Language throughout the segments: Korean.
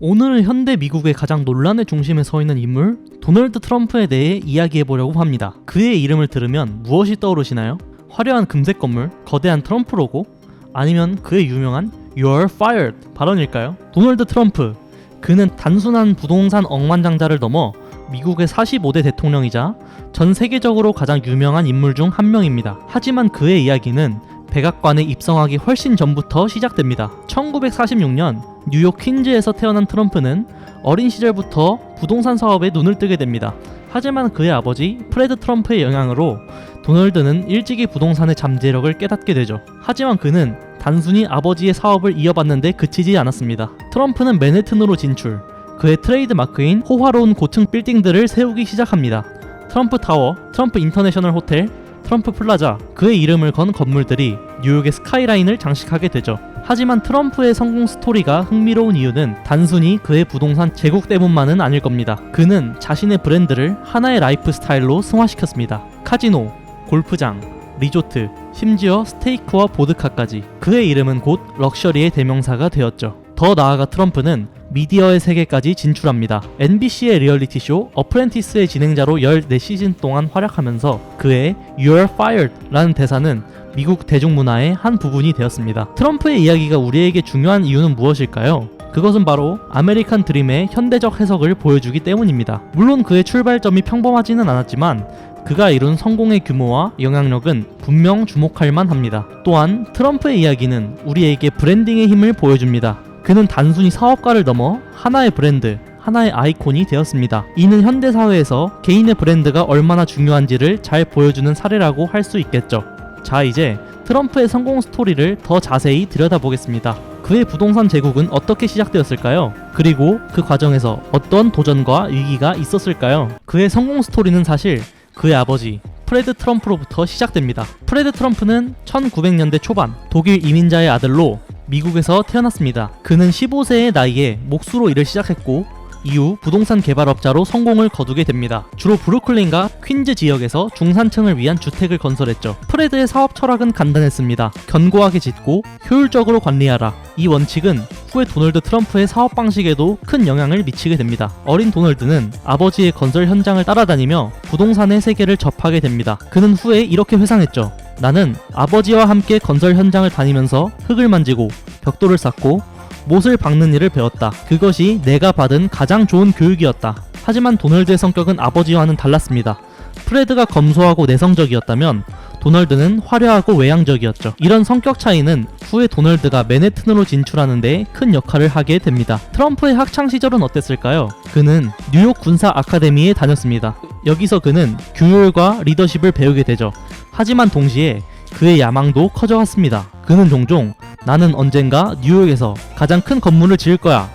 오늘은 현대 미국의 가장 논란의 중심에 서 있는 인물 도널드 트럼프에 대해 이야기해보려고 합니다. 그의 이름을 들으면 무엇이 떠오르시나요? 화려한 금색 건물, 거대한 트럼프 로고? 아니면 그의 유명한 You're fired 발언일까요? 도널드 트럼프, 그는 단순한 부동산 억만장자를 넘어 미국의 45대 대통령이자 전 세계적으로 가장 유명한 인물 중 한 명입니다. 하지만 그의 이야기는 백악관에 입성하기 훨씬 전부터 시작됩니다. 1946년 뉴욕 퀸즈에서 태어난 트럼프는 어린 시절부터 부동산 사업에 눈을 뜨게 됩니다. 하지만 그의 아버지 프레드 트럼프의 영향으로 도널드는 일찍이 부동산의 잠재력을 깨닫게 되죠. 하지만 그는 단순히 아버지의 사업을 이어받는데 그치지 않았습니다. 트럼프는 맨해튼으로 진출, 그의 트레이드 마크인 호화로운 고층 빌딩들을 세우기 시작합니다. 트럼프 타워, 트럼프 인터내셔널 호텔, 트럼프 플라자, 그의 이름을 건 건물들이 뉴욕의 스카이라인을 장식하게 되죠. 하지만 트럼프의 성공 스토리가 흥미로운 이유는 단순히 그의 부동산 제국 때문만은 아닐 겁니다. 그는 자신의 브랜드를 하나의 라이프 스타일로 승화시켰습니다. 카지노, 골프장, 리조트, 심지어 스테이크와 보드카까지. 그의 이름은 곧 럭셔리의 대명사가 되었죠. 더 나아가 트럼프는 미디어의 세계까지 진출합니다. NBC의 리얼리티쇼 어프렌티스의 진행자로 14시즌 동안 활약하면서 그의 You're fired 라는 대사는 미국 대중문화의 한 부분이 되었습니다. 트럼프의 이야기가 우리에게 중요한 이유는 무엇일까요? 그것은 바로 아메리칸 드림의 현대적 해석을 보여주기 때문입니다. 물론 그의 출발점이 평범하지는 않았지만 그가 이룬 성공의 규모와 영향력은 분명 주목할 만합니다. 또한 트럼프의 이야기는 우리에게 브랜딩의 힘을 보여줍니다. 그는 단순히 사업가를 넘어 하나의 브랜드, 하나의 아이콘이 되었습니다. 이는 현대사회에서 개인의 브랜드가 얼마나 중요한지를 잘 보여주는 사례라고 할 수 있겠죠. 자, 이제 트럼프의 성공 스토리를 더 자세히 들여다보겠습니다. 그의 부동산 제국은 어떻게 시작되었을까요? 그리고 그 과정에서 어떤 도전과 위기가 있었을까요? 그의 성공 스토리는 사실 그의 아버지 프레드 트럼프로부터 시작됩니다. 프레드 트럼프는 1900년대 초반 독일 이민자의 아들로 미국에서 태어났습니다. 그는 15세의 나이에 목수로 일을 시작했고 이후 부동산 개발업자로 성공을 거두게 됩니다. 주로 브루클린과 퀸즈 지역에서 중산층을 위한 주택을 건설했죠. 프레드의 사업 철학은 간단했습니다. 견고하게 짓고 효율적으로 관리하라. 이 원칙은 후에 도널드 트럼프의 사업 방식에도 큰 영향을 미치게 됩니다. 어린 도널드는 아버지의 건설 현장을 따라다니며 부동산의 세계를 접하게 됩니다. 그는 후에 이렇게 회상했죠. 나는 아버지와 함께 건설 현장을 다니면서 흙을 만지고 벽돌을 쌓고 못을 박는 일을 배웠다. 그것이 내가 받은 가장 좋은 교육이었다. 하지만 도널드의 성격은 아버지와는 달랐습니다. 프레드가 검소하고 내성적이었다면 도널드는 화려하고 외향적이었죠. 이런 성격 차이는 후에 도널드가 맨해튼으로 진출하는 데 큰 역할을 하게 됩니다. 트럼프의 학창시절은 어땠을까요? 그는 뉴욕 군사 아카데미에 다녔습니다. 여기서 그는 규율과 리더십을 배우게 되죠. 하지만 동시에 그의 야망도 커져왔습니다. 그는 종종 나는 언젠가 뉴욕에서 가장 큰 건물을 지을 거야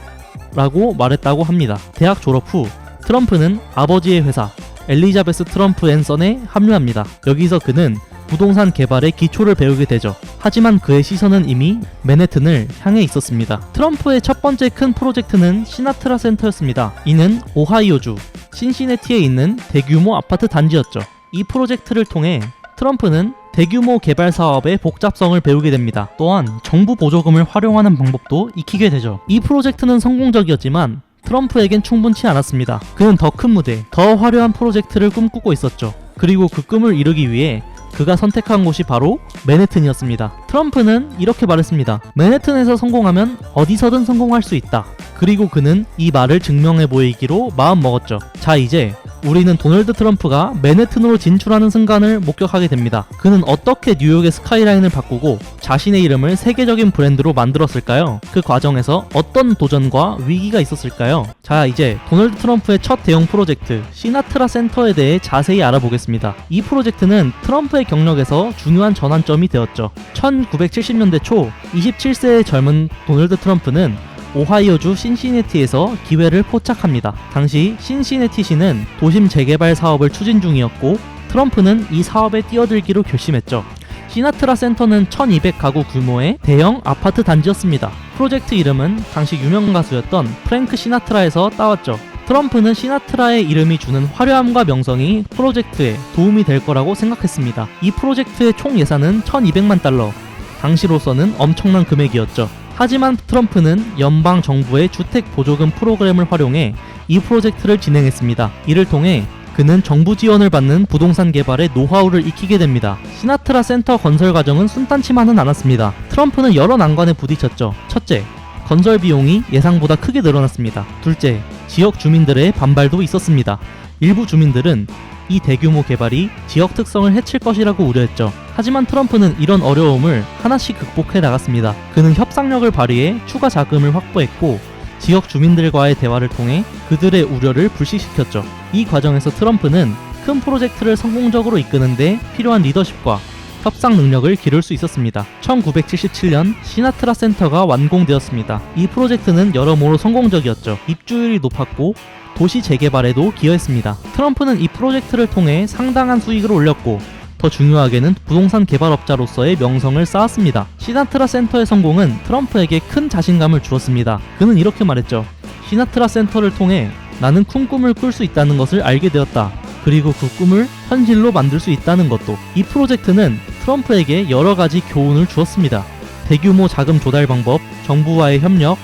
라고 말했다고 합니다. 대학 졸업 후 트럼프는 아버지의 회사 엘리자베스 트럼프 앤 선에 합류합니다. 여기서 그는 부동산 개발의 기초를 배우게 되죠. 하지만 그의 시선은 이미 맨해튼을 향해 있었습니다. 트럼프의 첫 번째 큰 프로젝트는 시나트라 센터였습니다. 이는 오하이오주 신시내티에 있는 대규모 아파트 단지였죠. 이 프로젝트를 통해 트럼프는 대규모 개발 사업의 복잡성을 배우게 됩니다. 또한 정부 보조금을 활용하는 방법도 익히게 되죠. 이 프로젝트는 성공적이었지만 트럼프에겐 충분치 않았습니다. 그는 더 큰 무대, 더 화려한 프로젝트를 꿈꾸고 있었죠. 그리고 그 꿈을 이루기 위해 그가 선택한 곳이 바로 맨해튼이었습니다. 트럼프는 이렇게 말했습니다. 맨해튼에서 성공하면 어디서든 성공할 수 있다. 그리고 그는 이 말을 증명해 보이기로 마음먹었죠. 자, 이제 우리는 도널드 트럼프가 맨해튼으로 진출하는 순간을 목격하게 됩니다. 그는 어떻게 뉴욕의 스카이라인을 바꾸고 자신의 이름을 세계적인 브랜드로 만들었을까요? 그 과정에서 어떤 도전과 위기가 있었을까요? 자, 이제 도널드 트럼프의 첫 대형 프로젝트 시나트라 센터에 대해 자세히 알아보겠습니다. 이 프로젝트는 트럼프의 경력에서 중요한 전환점이 되었죠. 1970년대 초 27세의 젊은 도널드 트럼프는 오하이오주 신시내티에서 기회를 포착합니다. 당시 신시내티시는 도심 재개발 사업을 추진 중이었고 트럼프는 이 사업에 뛰어들기로 결심했죠. 시나트라 센터는 1200가구 규모의 대형 아파트 단지였습니다. 프로젝트 이름은 당시 유명 가수였던 프랭크 시나트라에서 따왔죠. 트럼프는 시나트라의 이름이 주는 화려함과 명성이 프로젝트에 도움이 될 거라고 생각했습니다. 이 프로젝트의 총 예산은 $1200만, 당시로서는 엄청난 금액이었죠. 하지만 트럼프는 연방 정부의 주택 보조금 프로그램을 활용해 이 프로젝트를 진행했습니다. 이를 통해 그는 정부 지원을 받는 부동산 개발의 노하우를 익히게 됩니다. 시나트라 센터 건설 과정은 순탄치만은 않았습니다. 트럼프는 여러 난관에 부딪혔죠. 첫째, 건설 비용이 예상보다 크게 늘어났습니다. 둘째, 지역 주민들의 반발도 있었습니다. 일부 주민들은 이 대규모 개발이 지역 특성을 해칠 것이라고 우려했죠. 하지만 트럼프는 이런 어려움을 하나씩 극복해 나갔습니다. 그는 협상력을 발휘해 추가 자금을 확보했고 지역 주민들과의 대화를 통해 그들의 우려를 불식시켰죠. 이 과정에서 트럼프는 큰 프로젝트를 성공적으로 이끄는데 필요한 리더십과 협상 능력을 기를 수 있었습니다. 1977년 시나트라 센터가 완공되었습니다. 이 프로젝트는 여러모로 성공적이었죠. 입주율이 높았고 도시 재개발에도 기여했습니다. 트럼프는 이 프로젝트를 통해 상당한 수익을 올렸고 더 중요하게는 부동산 개발업자로서의 명성을 쌓았습니다. 시나트라 센터의 성공은 트럼프에게 큰 자신감을 주었습니다. 그는 이렇게 말했죠. 시나트라 센터를 통해 나는 큰 꿈을 꿀 수 있다는 것을 알게 되었다. 그리고 그 꿈을 현실로 만들 수 있다는 것도. 이 프로젝트는 트럼프에게 여러 가지 교훈을 주었습니다. 대규모 자금 조달 방법, 정부와의 협력,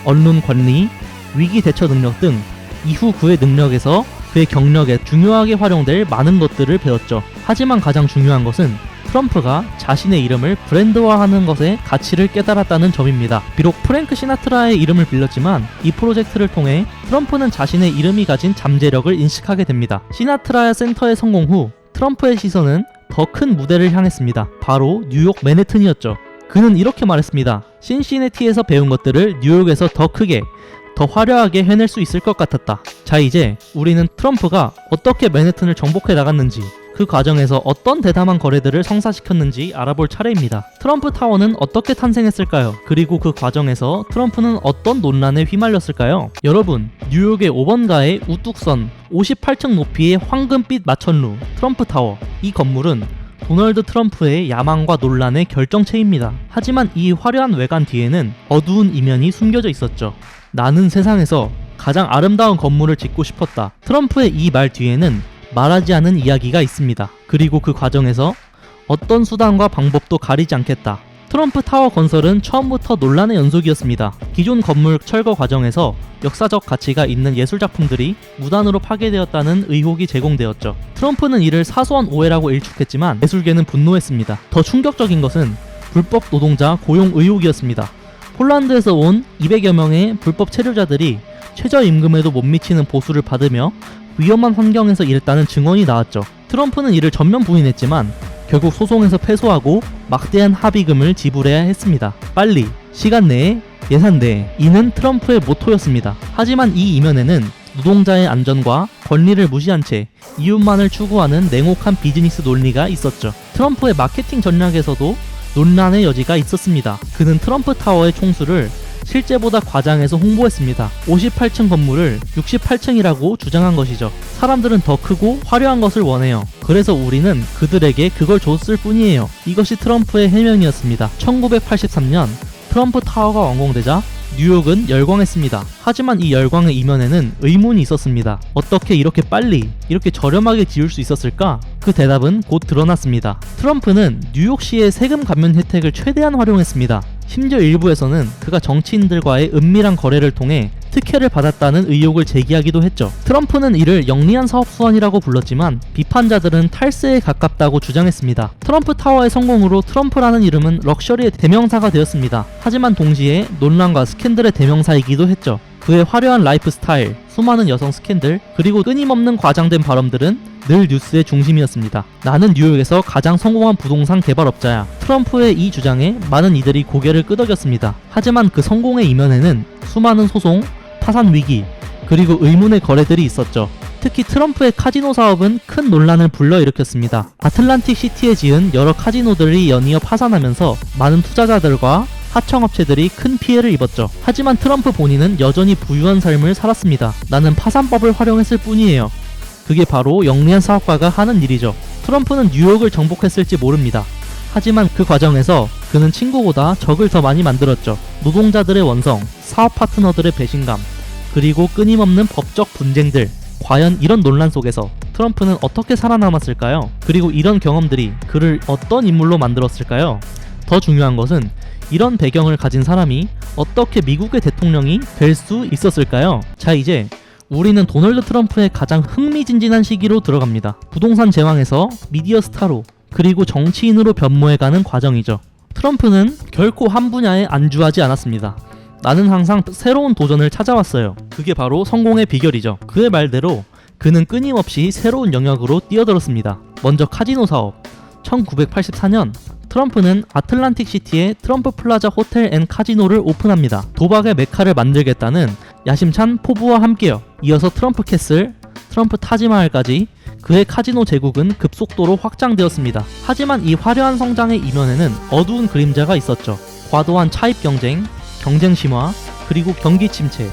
언론 관리, 위기 대처 능력 등 이후 그의 능력에서 그의 경력에 중요하게 활용될 많은 것들을 배웠죠. 하지만 가장 중요한 것은 트럼프가 자신의 이름을 브랜드화하는 것의 가치를 깨달았다는 점입니다. 비록 프랭크 시나트라의 이름을 빌렸지만 이 프로젝트를 통해 트럼프는 자신의 이름이 가진 잠재력을 인식하게 됩니다. 시나트라 센터의 성공 후 트럼프의 시선은 더 큰 무대를 향했습니다. 바로 뉴욕 맨해튼이었죠. 그는 이렇게 말했습니다. 신시내티에서 배운 것들을 뉴욕에서 더 크게, 더 화려하게 해낼 수 있을 것 같았다. 자, 이제 우리는 트럼프가 어떻게 맨해튼을 정복해 나갔는지, 그 과정에서 어떤 대담한 거래들을 성사시켰는지 알아볼 차례입니다. 트럼프 타워는 어떻게 탄생했을까요? 그리고 그 과정에서 트럼프는 어떤 논란에 휘말렸을까요? 여러분, 뉴욕의 5번가의 우뚝선 58층 높이의 황금빛 마천루 트럼프 타워, 이 건물은 도널드 트럼프의 야망과 논란의 결정체입니다. 하지만 이 화려한 외관 뒤에는 어두운 이면이 숨겨져 있었죠. 나는 세상에서 가장 아름다운 건물을 짓고 싶었다. 트럼프의 이 말 뒤에는 말하지 않은 이야기가 있습니다. 그리고 그 과정에서 어떤 수단과 방법도 가리지 않겠다. 트럼프 타워 건설은 처음부터 논란의 연속이었습니다. 기존 건물 철거 과정에서 역사적 가치가 있는 예술작품들이 무단으로 파괴되었다는 의혹이 제공되었죠. 트럼프는 이를 사소한 오해라고 일축했지만 예술계는 분노했습니다. 더 충격적인 것은 불법 노동자 고용 의혹이었습니다. 폴란드에서 온 200여 명의 불법 체류자들이 최저임금에도 못 미치는 보수를 받으며 위험한 환경에서 일했다는 증언이 나왔죠. 트럼프는 이를 전면 부인했지만 결국 소송에서 패소하고 막대한 합의금을 지불해야 했습니다. 빨리, 시간 내에, 예산 내에. 이는 트럼프의 모토였습니다. 하지만 이 이면에는 노동자의 안전과 권리를 무시한 채 이윤만을 추구하는 냉혹한 비즈니스 논리가 있었죠. 트럼프의 마케팅 전략에서도 논란의 여지가 있었습니다. 그는 트럼프 타워의 총수를 실제보다 과장해서 홍보했습니다. 58층 건물을 68층이라고 주장한 것이죠. 사람들은 더 크고 화려한 것을 원해요. 그래서 우리는 그들에게 그걸 줬을 뿐이에요. 이것이 트럼프의 해명이었습니다. 1983년 트럼프 타워가 완공되자 뉴욕은 열광했습니다. 하지만 이 열광의 이면에는 의문이 있었습니다. 어떻게 이렇게 빨리, 이렇게 저렴하게 지을 수 있었을까? 그 대답은 곧 드러났습니다. 트럼프는 뉴욕시의 세금 감면 혜택을 최대한 활용했습니다. 심지어 일부에서는 그가 정치인들과의 은밀한 거래를 통해 특혜를 받았다는 의혹을 제기하기도 했죠. 트럼프는 이를 영리한 사업 수완이라고 불렀지만 비판자들은 탈세에 가깝다고 주장했습니다. 트럼프 타워의 성공으로 트럼프라는 이름은 럭셔리의 대명사가 되었습니다. 하지만 동시에 논란과 스캔들의 대명사이기도 했죠. 그의 화려한 라이프 스타일, 수많은 여성 스캔들, 그리고 끊임없는 과장된 발언들은 늘 뉴스의 중심이었습니다. 나는 뉴욕에서 가장 성공한 부동산 개발업자야. 트럼프의 이 주장에 많은 이들이 고개를 끄덕였습니다. 하지만 그 성공의 이면에는 수많은 소송, 파산 위기, 그리고 의문의 거래들이 있었죠. 특히 트럼프의 카지노 사업은 큰 논란을 불러일으켰습니다. 아틀란틱 시티에 지은 여러 카지노들이 연이어 파산하면서 많은 투자자들과 하청업체들이 큰 피해를 입었죠. 하지만 트럼프 본인은 여전히 부유한 삶을 살았습니다. 나는 파산법을 활용했을 뿐이에요. 그게 바로 영리한 사업가가 하는 일이죠. 트럼프는 뉴욕을 정복했을지 모릅니다. 하지만 그 과정에서 그는 친구보다 적을 더 많이 만들었죠. 노동자들의 원성, 사업 파트너들의 배신감, 그리고 끊임없는 법적 분쟁들. 과연 이런 논란 속에서 트럼프는 어떻게 살아남았을까요? 그리고 이런 경험들이 그를 어떤 인물로 만들었을까요? 더 중요한 것은 이런 배경을 가진 사람이 어떻게 미국의 대통령이 될 수 있었을까요? 자, 이제 우리는 도널드 트럼프의 가장 흥미진진한 시기로 들어갑니다. 부동산 제왕에서 미디어 스타로 그리고 정치인으로 변모해가는 과정이죠. 트럼프는 결코 한 분야에 안주하지 않았습니다. 나는 항상 새로운 도전을 찾아왔어요. 그게 바로 성공의 비결이죠. 그의 말대로 그는 끊임없이 새로운 영역으로 뛰어들었습니다. 먼저 카지노 사업. 1984년 트럼프는 아틀란틱 시티에 트럼프 플라자 호텔 앤 카지노를 오픈합니다. 도박의 메카를 만들겠다는 야심찬 포부와 함께요. 이어서 트럼프 캐슬, 트럼프 타지마할까지 그의 카지노 제국은 급속도로 확장되었습니다. 하지만 이 화려한 성장의 이면에는 어두운 그림자가 있었죠. 과도한 차입 경쟁, 경쟁 심화, 그리고 경기 침체.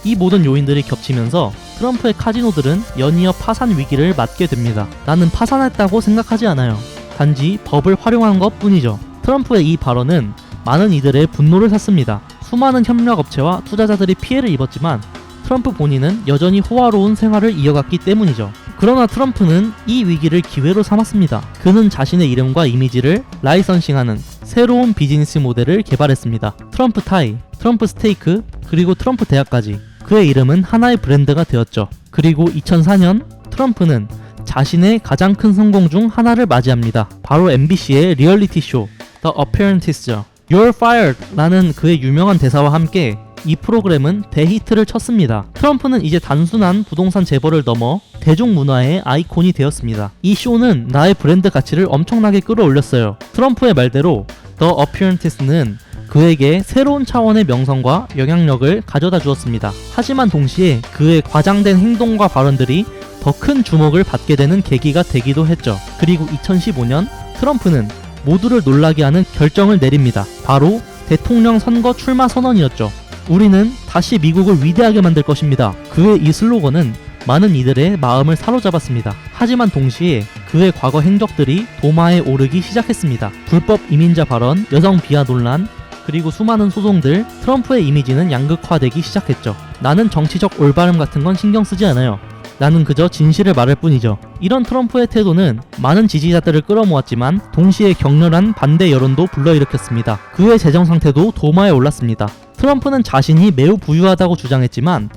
이 모든 요인들이 겹치면서 트럼프의 카지노들은 연이어 파산 위기를 맞게 됩니다. 나는 파산했다고 생각하지 않아요. 단지 법을 활용한 것 뿐이죠. 트럼프의 이 발언은 많은 이들의 분노를 샀습니다. 수많은 협력업체와 투자자들이 피해를 입었지만 트럼프 본인은 여전히 호화로운 생활을 이어갔기 때문이죠. 그러나 트럼프는 이 위기를 기회로 삼았습니다. 그는 자신의 이름과 이미지를 라이선싱하는 새로운 비즈니스 모델을 개발했습니다. 트럼프 타이, 트럼프 스테이크, 그리고 트럼프 대학까지. 그의 이름은 하나의 브랜드가 되었죠. 그리고 2004년 트럼프는 자신의 가장 큰 성공 중 하나를 맞이합니다. 바로 MBC의 리얼리티 쇼 The Apprentice죠. You're fired 라는 그의 유명한 대사와 함께 이 프로그램은 대히트를 쳤습니다. 트럼프는 이제 단순한 부동산 재벌을 넘어 대중문화의 아이콘이 되었습니다. 이 쇼는 나의 브랜드 가치를 엄청나게 끌어올렸어요. 트럼프의 말대로 The Apprentice는 그에게 새로운 차원의 명성과 영향력을 가져다 주었습니다. 하지만 동시에 그의 과장된 행동과 발언들이 더 큰 주목을 받게 되는 계기가 되기도 했죠. 그리고 2015년 트럼프는 모두를 놀라게 하는 결정을 내립니다. 바로 대통령 선거 출마 선언이었죠. 우리는 다시 미국을 위대하게 만들 것입니다. 그의 이 슬로건은 많은 이들의 마음을 사로잡았습니다. 하지만 동시에 그의 과거 행적들이 도마에 오르기 시작했습니다. 불법 이민자 발언, 여성 비하 논란, 그리고 수많은 소송들. 트럼프의 이미지는 양극화되기 시작했죠. 나는 정치적 올바름 같은 건 신경 쓰지 않아요. 나는 그저 진실을 말할 뿐이죠. 이런 트럼프의 태도는 많은 지지자들을 끌어모았지만 동시에 격렬한 반대 여론도 불러일으켰습니다. 그의 재정 상태도 도마에 올랐습니다. 트럼프는 자신이 매우 부유하다고 주장했지만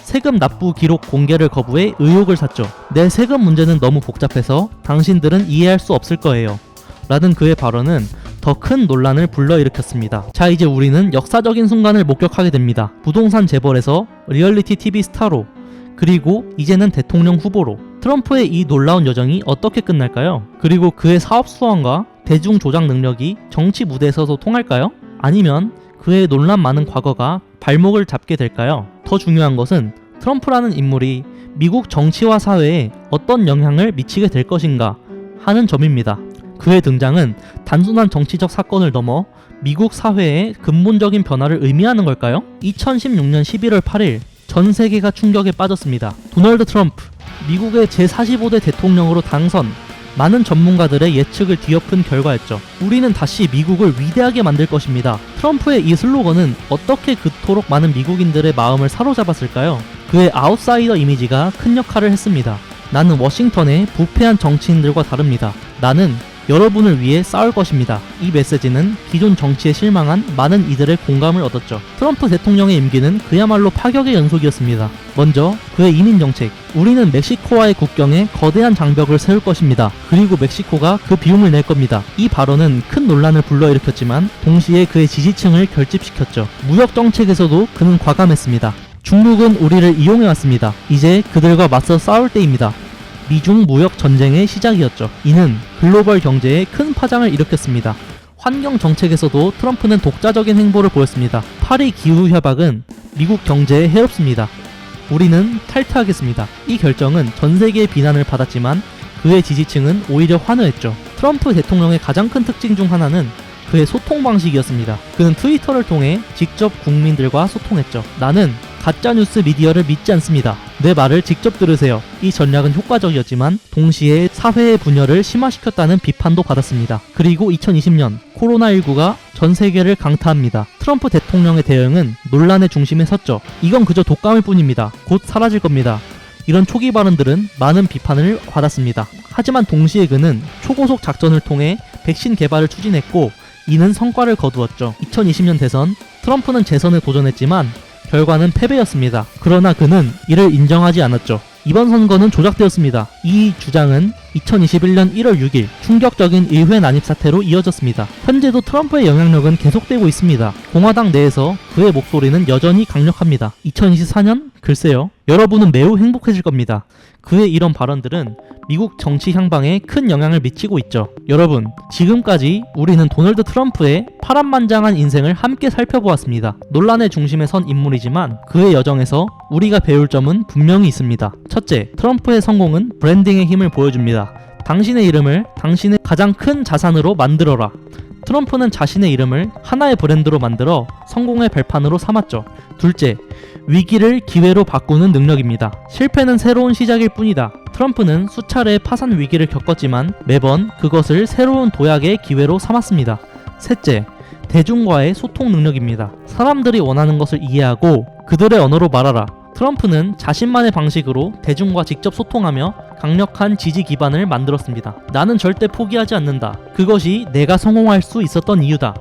세금 납부 기록 공개를 거부해 의혹을 샀죠. 내 세금 문제는 너무 복잡해서 당신들은 이해할 수 없을 거예요. 라는 그의 발언은 더 큰 논란을 불러일으켰습니다. 자, 이제 우리는 역사적인 순간을 목격하게 됩니다. 부동산 재벌에서 리얼리티 TV 스타로, 그리고 이제는 대통령 후보로. 트럼프의 이 놀라운 여정이 어떻게 끝날까요? 그리고 그의 사업 수완과 대중 조작 능력이 정치 무대에서도 통할까요? 아니면 그의 논란 많은 과거가 발목을 잡게 될까요? 더 중요한 것은 트럼프라는 인물이 미국 정치와 사회에 어떤 영향을 미치게 될 것인가 하는 점입니다. 그의 등장은 단순한 정치적 사건을 넘어 미국 사회의 근본적인 변화를 의미하는 걸까요? 2016년 11월 8일 전 세계가 충격에 빠졌습니다. 도널드 트럼프, 미국의 제45대 대통령으로 당선. 많은 전문가들의 예측을 뒤엎은 결과였죠. 우리는 다시 미국을 위대하게 만들 것입니다. 트럼프의 이 슬로건은 어떻게 그토록 많은 미국인들의 마음을 사로잡았을까요? 그의 아웃사이더 이미지가 큰 역할을 했습니다. 나는 워싱턴의 부패한 정치인들과 다릅니다. 나는 여러분을 위해 싸울 것입니다. 이 메시지는 기존 정치에 실망한 많은 이들의 공감을 얻었죠. 트럼프 대통령의 임기는 그야말로 파격의 연속이었습니다. 먼저 그의 이민 정책. 우리는 멕시코와의 국경에 거대한 장벽을 세울 것입니다. 그리고 멕시코가 그 비용을 낼 겁니다. 이 발언은 큰 논란을 불러일으켰지만 동시에 그의 지지층을 결집시켰죠. 무역 정책에서도 그는 과감했습니다. 중국은 우리를 이용해왔습니다. 이제 그들과 맞서 싸울 때입니다. 미중 무역 전쟁의 시작이었죠. 이는 글로벌 경제에 큰 파장을 일으켰습니다. 환경 정책에서도 트럼프는 독자적인 행보를 보였습니다. 파리 기후 협약은 미국 경제에 해롭습니다. 우리는 탈퇴하겠습니다. 이 결정은 전 세계의 비난을 받았지만 그의 지지층은 오히려 환호했죠. 트럼프 대통령의 가장 큰 특징 중 하나는 그의 소통 방식이었습니다. 그는 트위터를 통해 직접 국민들과 소통했죠. 나는 가짜뉴스 미디어를 믿지 않습니다. 내 말을 직접 들으세요. 이 전략은 효과적이었지만 동시에 사회의 분열을 심화시켰다는 비판도 받았습니다. 그리고 2020년 코로나19가 전 세계를 강타합니다. 트럼프 대통령의 대응은 논란의 중심에 섰죠. 이건 그저 독감일 뿐입니다. 곧 사라질 겁니다. 이런 초기 발언들은 많은 비판을 받았습니다. 하지만 동시에 그는 초고속 작전을 통해 백신 개발을 추진했고 이는 성과를 거두었죠. 2020년 대선, 트럼프는 재선에 도전했지만 결과는 패배였습니다. 그러나 그는 이를 인정하지 않았죠. 이번 선거는 조작되었습니다. 이 주장은 2021년 1월 6일 충격적인 의회 난입 사태로 이어졌습니다. 현재도 트럼프의 영향력은 계속되고 있습니다. 공화당 내에서 그의 목소리는 여전히 강력합니다. 2024년? 글쎄요. 여러분은 매우 행복해질 겁니다. 그의 이런 발언들은 미국 정치 향방에 큰 영향을 미치고 있죠. 여러분, 지금까지 우리는 도널드 트럼프의 파란만장한 인생을 함께 살펴보았습니다. 논란의 중심에 선 인물이지만 그의 여정에서 우리가 배울 점은 분명히 있습니다. 첫째, 트럼프의 성공은 브랜딩의 힘을 보여줍니다. 당신의 이름을 당신의 가장 큰 자산으로 만들어라. 트럼프는 자신의 이름을 하나의 브랜드로 만들어 성공의 발판으로 삼았죠. 둘째, 위기를 기회로 바꾸는 능력입니다. 실패는 새로운 시작일 뿐이다. 트럼프는 수차례 파산 위기를 겪었지만 매번 그것을 새로운 도약의 기회로 삼았습니다. 셋째, 대중과의 소통 능력입니다. 사람들이 원하는 것을 이해하고 그들의 언어로 말하라. 트럼프는 자신만의 방식으로 대중과 직접 소통하며 강력한 지지 기반을 만들었습니다. 나는 절대 포기하지 않는다. 그것이 내가 성공할 수 있었던 이유다.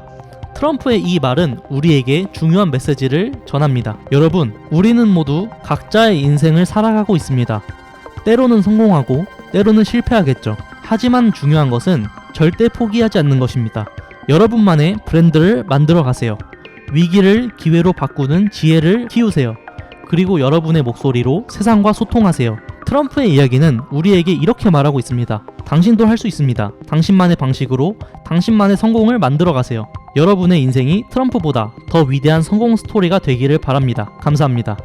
트럼프의 이 말은 우리에게 중요한 메시지를 전합니다. 여러분, 우리는 모두 각자의 인생을 살아가고 있습니다. 때로는 성공하고 때로는 실패하겠죠. 하지만 중요한 것은 절대 포기하지 않는 것입니다. 여러분만의 브랜드를 만들어 가세요. 위기를 기회로 바꾸는 지혜를 키우세요. 그리고 여러분의 목소리로 세상과 소통하세요. 트럼프의 이야기는 우리에게 이렇게 말하고 있습니다. 당신도 할 수 있습니다. 당신만의 방식으로 당신만의 성공을 만들어 가세요. 여러분의 인생이 트럼프보다 더 위대한 성공 스토리가 되기를 바랍니다. 감사합니다.